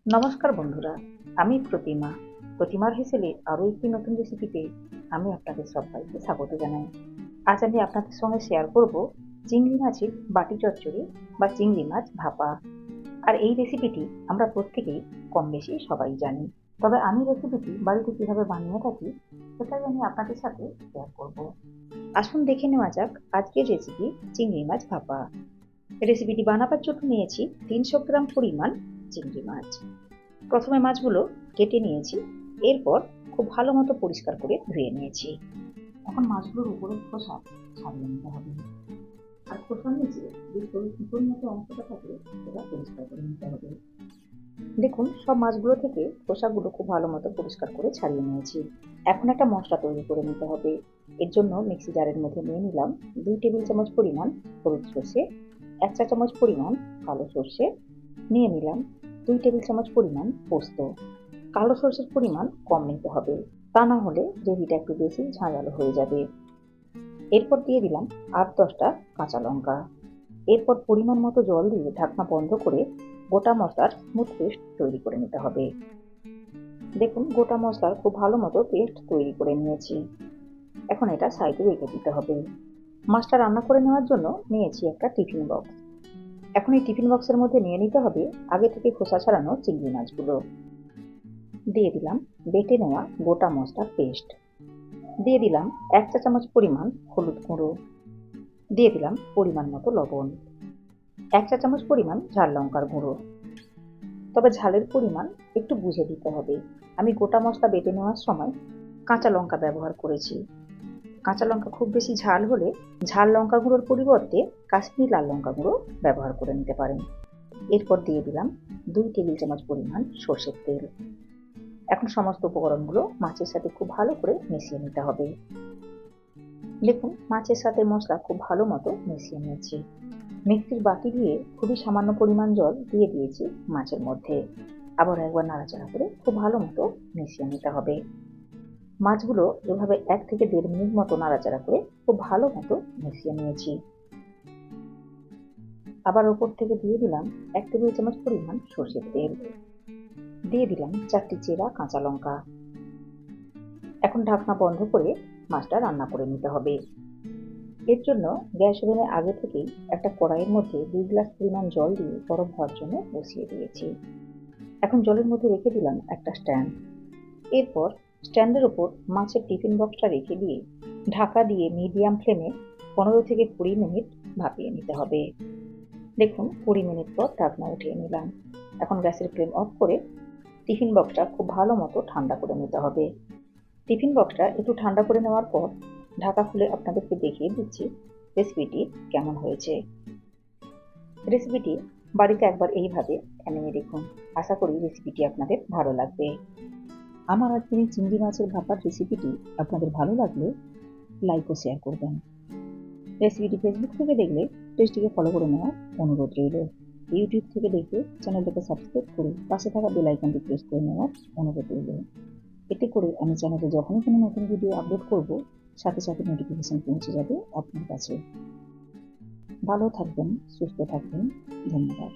নমস্কার বন্ধুরা, আমি প্রতিমার হেসেলে আরও একটি নতুন রেসিপিতে আমি আপনাদের সবাইকে স্বাগত জানাই। আজ আমি আপনাদের সঙ্গে শেয়ার করব চিংড়ি মাছের বাটি চচ্চড়ি বা চিংড়ি মাছ ভাপা। আর এই রেসিপিটি আমরা প্রত্যেকেই কম বেশি সবাই জানি, তবে আমি রেসিপিটি বাড়িতে কিভাবে বানিয়ে থাকি সেটাই আমি আপনাদের সাথে শেয়ার করব। আসুন দেখে নেওয়া যাক আজকের রেসিপি চিংড়ি মাছ ভাপা। রেসিপিটি বানাবার জন্য নিয়েছি 300 গ্রাম পরিমাণ চিংড়ি মাছ। প্রথমে মাছগুলো কেটে নিয়েছি, এরপর খুব ভালো মতো পরিষ্কার করে ধুয়ে নিয়েছি। এখন মাছগুলোর উপরে খোসা ছাড়িয়ে নিতে হবে, আর খোসার নিচে যে সুতোর মতো অংশটা থাকে সেটা পরিষ্কার করে নিতে হবে। দেখুন, সব মাছগুলো থেকে খোসাগুলো খুব ভালো মতো পরিষ্কার করে ছাড়িয়ে নিয়েছি। এখন একটা মশলা তৈরি করে নিতে হবে। এর জন্য মিক্সি জারের মধ্যে নিয়ে নিলাম 2 টেবিল চামচ পরিমাণ হলুদ সর্ষে, 1 চা চামচ পরিমাণ কালো সর্ষে, নিয়ে নিলাম 2 টেবিল চামচ পরিমাণ পোস্ত। কালো সর্ষের পরিমাণ কম নিতে হবে, তা না হলে গ্রেভিটা একটু বেশি ঝাঁঝালো হয়ে যাবে। এরপর দিয়ে দিলাম 8-10টা কাঁচা লঙ্কা। এরপর পরিমাণ মতো জল দিয়ে ঢাকনা বন্ধ করে গোটা মশলার স্মুথ পেস্ট তৈরি করে নিতে হবে। দেখুন, গোটা মশলার খুব ভালো মতো পেস্ট তৈরি করে নিয়েছি। এখন এটা সাইডে রেখে দিতে হবে। মাছটা রান্না করে নেওয়ার জন্য নিয়েছি একটা টিফিন বক্স। এখন এই টিফিন বক্সের মধ্যে নিয়ে নিতে হবে আগে থেকে খোসা ছাড়ানো চিংড়ি মাছগুলো। দিয়ে দিলাম বেটে নেওয়া গোটা মশলার পেস্ট। দিয়ে দিলাম 1 চা চামচ পরিমাণ হলুদ গুঁড়ো। দিয়ে দিলাম পরিমাণ মতো লবণ, 1 চা চামচ পরিমাণ ঝাল লঙ্কার গুঁড়ো। তবে ঝালের পরিমাণ একটু বুঝে দিতে হবে। আমি গোটা মশলা বেটে নেওয়ার সময় কাঁচা লঙ্কা ব্যবহার করেছি। কাঁচা লঙ্কা খুব বেশি ঝাল হলে ঝাল লঙ্কা গুঁড়োর পরিবর্তে কাশ্মীরি লাল লঙ্কা গুঁড়ো ব্যবহার করে নিতে পারেন। এরপর দিয়ে দিলাম 2 টেবিল চামচ পরিমাণ সর্ষের তেল। এখন সমস্ত উপকরণগুলো মাছের সাথে খুব ভালো করে মিশিয়ে নিতে হবে। দেখুন, মাছের সাথে মশলা খুব ভালো মতো মিশিয়ে নিয়েছি। মিক্সির বাটি দিয়ে খুবই সামান্য পরিমাণ জল দিয়ে দিয়েছি মাছের মধ্যে। আবার একবার নাড়াচাড়া করে খুব ভালো মতো মিশিয়ে নিতে হবে। মাছগুলো এভাবে 1 থেকে 1.5 মিনিট মতো নাড়াচাড়া করে খুব ভালো মতো মিশিয়ে নিয়েছি। আবার ওপর থেকে দিয়ে দিলাম 1 টেবিল চামচ পরিমাণ সর্ষের তেল। দিয়ে দিলাম 4টি চেরা কাঁচা লঙ্কা। এখন ঢাকনা বন্ধ করে মাছটা রান্না করে নিতে হবে। এর জন্য গ্যাস ওভেনে আগে থেকেই একটা কড়াইয়ের মধ্যে 2 গ্লাস পরিমাণ জল দিয়ে গরম হওয়ার জন্য বসিয়ে দিয়েছি। এখন জলের মধ্যে রেখে দিলাম একটা স্ট্যান্ড। এরপর স্ট্যান্ডের ওপর মাছের টিফিন বক্সটা রেখে দিয়ে ঢাকা দিয়ে মিডিয়াম ফ্লেমে 15 থেকে 20 মিনিট ভাপিয়ে নিতে হবে। দেখুন, 20 মিনিট পর ঢাকনা উঠিয়ে নিলাম। এখন গ্যাসের ফ্লেম অফ করে টিফিন বক্সটা খুব ভালো মতো ঠান্ডা করে নিতে হবে। টিফিন বক্সটা একটু ঠান্ডা করে নেওয়ার পর ঢাকা খুলে আপনাদেরকে দেখিয়ে দিচ্ছি রেসিপিটি কেমন হয়েছে। রেসিপিটি বাড়িতে একবার এইভাবে বানিয়ে দেখুন। আশা করি রেসিপিটি আপনাদের ভালো লাগবে। আমার আজকের এই চিংড়ি মাছের ভাপার রেসিপিটি আপনাদের ভালো লাগলে লাইক ও শেয়ার করবেন। রেসিপিটি ফেসবুক থেকে দেখলে পেজটিকে ফলো করে নেওয়ার অনুরোধ রইল। ইউটিউব থেকে দেখলে চ্যানেলটাকে সাবস্ক্রাইব করে পাশে থাকা বেল আইকনটি প্রেস করে নেওয়ার অনুরোধ রইল। এতে করে আমি চ্যানেলে যখনই কোনো নতুন ভিডিও আপলোড করব, সাথে সাথে নোটিফিকেশন পৌঁছে যাবে আপনার কাছে। ভালো থাকবেন, সুস্থ থাকবেন। ধন্যবাদ।